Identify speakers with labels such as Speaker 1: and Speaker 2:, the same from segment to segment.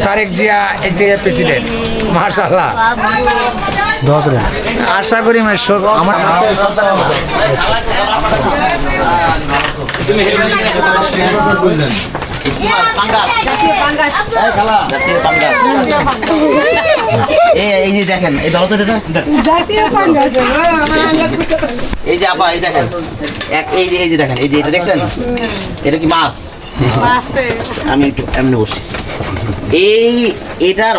Speaker 1: তারেক জিয়া এই যে প্রেসিডেন্ট মাশাআল্লাহ
Speaker 2: দোয়া করেন।
Speaker 1: আশা করি আমার
Speaker 3: এই যে দেখেন এই ধরো তো এটা এই যে আপা এই দেখেন এই যে দেখেন এই যে এটা দেখছেন এটা কি মাছ আমি একটু এমনি বসি এটার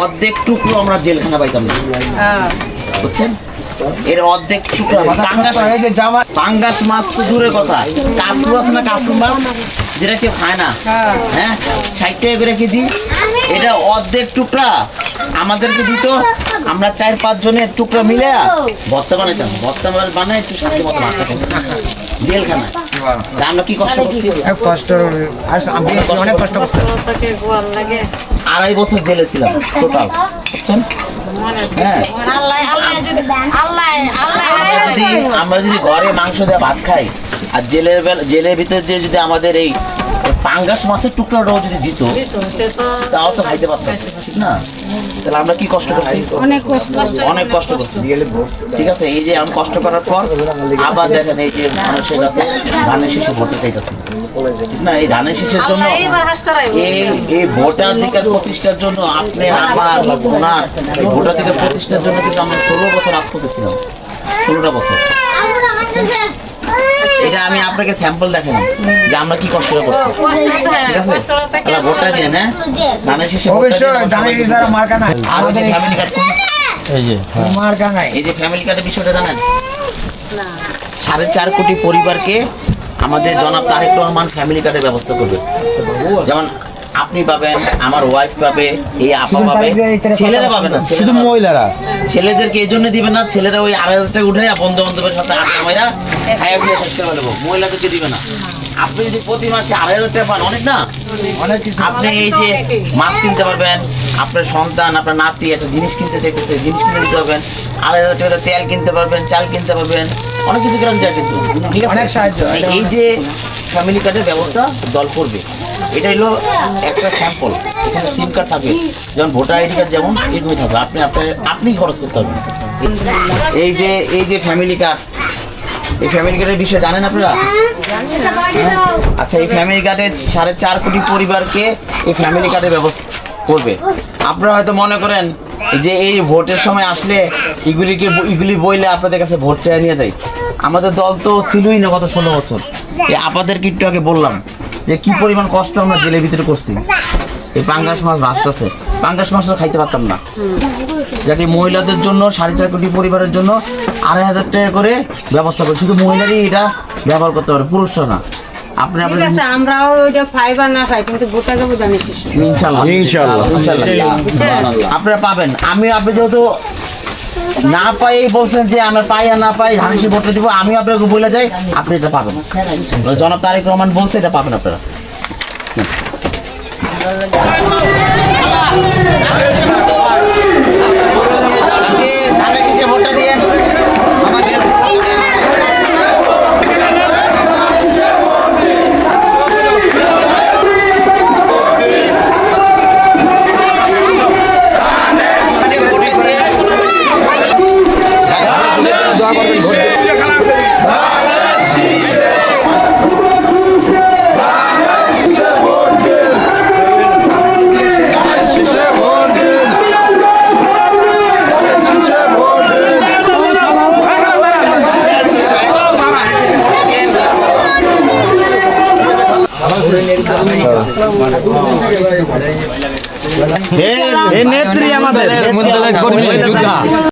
Speaker 3: অর্ধেক টুকরো আমরা জেলখানা পাইতাম না বুঝছেন এর অর্ধেক টুকরো পাঙ্গাস মাছ তো দূরের কথা কাফরু আছে না কাফরু মাছ যেটা কেউ খায় না হ্যাঁ 60 টাকা করে কেজি এটা অর্ধেক টুকরা আমাদেরকে দিত আমরা 4-5 জনের টুকরা মিলে ভর্তা বানাইতাম ভর্তা বানাই একটু সাথে মতো জেলখানা আমরা কি কষ্ট করছি অনেক কষ্ট করছি 2.5 বছর জেলে ছিলাম টোটাল বুঝছেন হ্যাঁ আমরা যদি ঘরে মাংস দিয়ে ভাত খাই আর জেলের ভিতরে দিয়ে যদি আমাদের এই পাঙ্গাস মাছের টুকরাটাও যদি দিত তাও তো খাইতে পারতাম ঠিক না তাহলে আমরা কি কষ্ট করছি অনেক কষ্ট করছি ঠিক আছে এই যে আমি কষ্ট করার পর আবার দেখেন এই যে মানুষের কাছে ধানের শীষে ভোটে চাইতেছে ঠিক না এই ধানের শীষের জন্য এই ভোটাধিকার প্রতিষ্ঠার জন্য আপনি আমার ওনার এই ভোটাধিকার প্রতিষ্ঠার জন্য কিন্তু আমরা 16 বছর রাজপথে ছিলাম 16টা বছর এটা আমি আপনাকে স্যাম্পল দেখালাম যে আমরা কি কষ্ট করছি ঠিক আছে তাহলে ভোটটা দিন হ্যাঁ ধানের শীষে
Speaker 1: অবশ্যই ধানের শীষের মার্কা নাই
Speaker 3: আমাদের ফ্যামিলি কার্ড
Speaker 2: এই যে
Speaker 1: মার্কা নাই
Speaker 3: এই যে ফ্যামিলি কার্ডের বিষয়টা জানেন না 4.5 কোটি পরিবারকে আমাদের জনাব তারেক রহমান ফ্যামিলি কার্ডের ব্যবস্থা করবে যেমন আপনি পাবেন আমার ওয়াইফ পাবে এই আপা পাবে ছেলেরা পাবে না
Speaker 2: শুধু মহিলারা
Speaker 3: ছেলেদেরকে এই জন্য দিবে না ছেলেরা ওই 2,500 টাকা উঠে বন্ধু বান্ধবের সাথে আড্ডা মাইরা খাইয়া দিয়ে শেষ করে দেবো মহিলাদেরকে দিবে না আপনি যদি প্রতি মাসে 2,500 টাকা পান অনেক না
Speaker 1: অনেক কিছু
Speaker 3: আপনি এই যে মাছ কিনতে পারবেন আপনার সন্তান আপনার নাতি একটা জিনিস কিনতে চাইতেছে জিনিস কিনে দিতে পারবেন 2,500 টাকা তেল কিনতে পারবেন চাল কিনতে পারবেন অনেক কিছু করা যায় কিন্তু ঠিক আছে
Speaker 1: অনেক সাহায্য
Speaker 3: এই যে ফ্যামিলি কার্ডের ব্যবস্থা দল করবে এটা হলো একটা স্যাম্পল এখানে সিম কার্ড থাকবে যেমন ভোটার আইডি কার্ড যেমন এরকমই থাকবে আপনি খরচ করতে হবে এই যে ফ্যামিলি কার্ড এই ফ্যামিলি কার্ডের বিষয়ে জানেন আপনারা আচ্ছা এই ফ্যামিলি কার্ডের 4.5 কোটি পরিবারকে এই ফ্যামিলি কার্ডের ব্যবস্থা করবে আপনারা হয়তো মনে করেন যে এই ভোটের সময় আসলে এগুলি বইলে আপনাদের কাছে ভোট চাই নিয়ে যায় আমাদের দল তো ছিলই না গত 16 বছর এই আপনাদেরকে একটু আগে বললাম যে কি পরিমাণ কষ্ট আমরা জেলের ভিতরে করছি এই পাঙ্গাস মাছ ভাজতেছে পাঙ্গাস মাছটা খাইতে পারতাম না যাতে মহিলাদের জন্য 4.5 কোটি পরিবারের জন্য 2,500 টাকা করে ব্যবস্থা করে শুধু মহিলারই এটা ব্যবহার করতে পারে পুরুষরা না আপনি
Speaker 4: আমরাও ওইটা ফাইবার না খাই কিন্তু গোটা যাবো জানি
Speaker 3: ইনশাআল্লাহ আপনারা পাবেন আপনি যেহেতু না পাই বলছেন যে আমরা পাই আর না পাই ধানের শীষে ভোটটা দিব আমি আপনাকে বলে যাই আপনি এটা পাবেন জনাব তারেক রহমান বলছে এটা পাবেন আপনারা ধানের শীষে ভোটটা দিয়ে
Speaker 2: নেত্রী আমাদের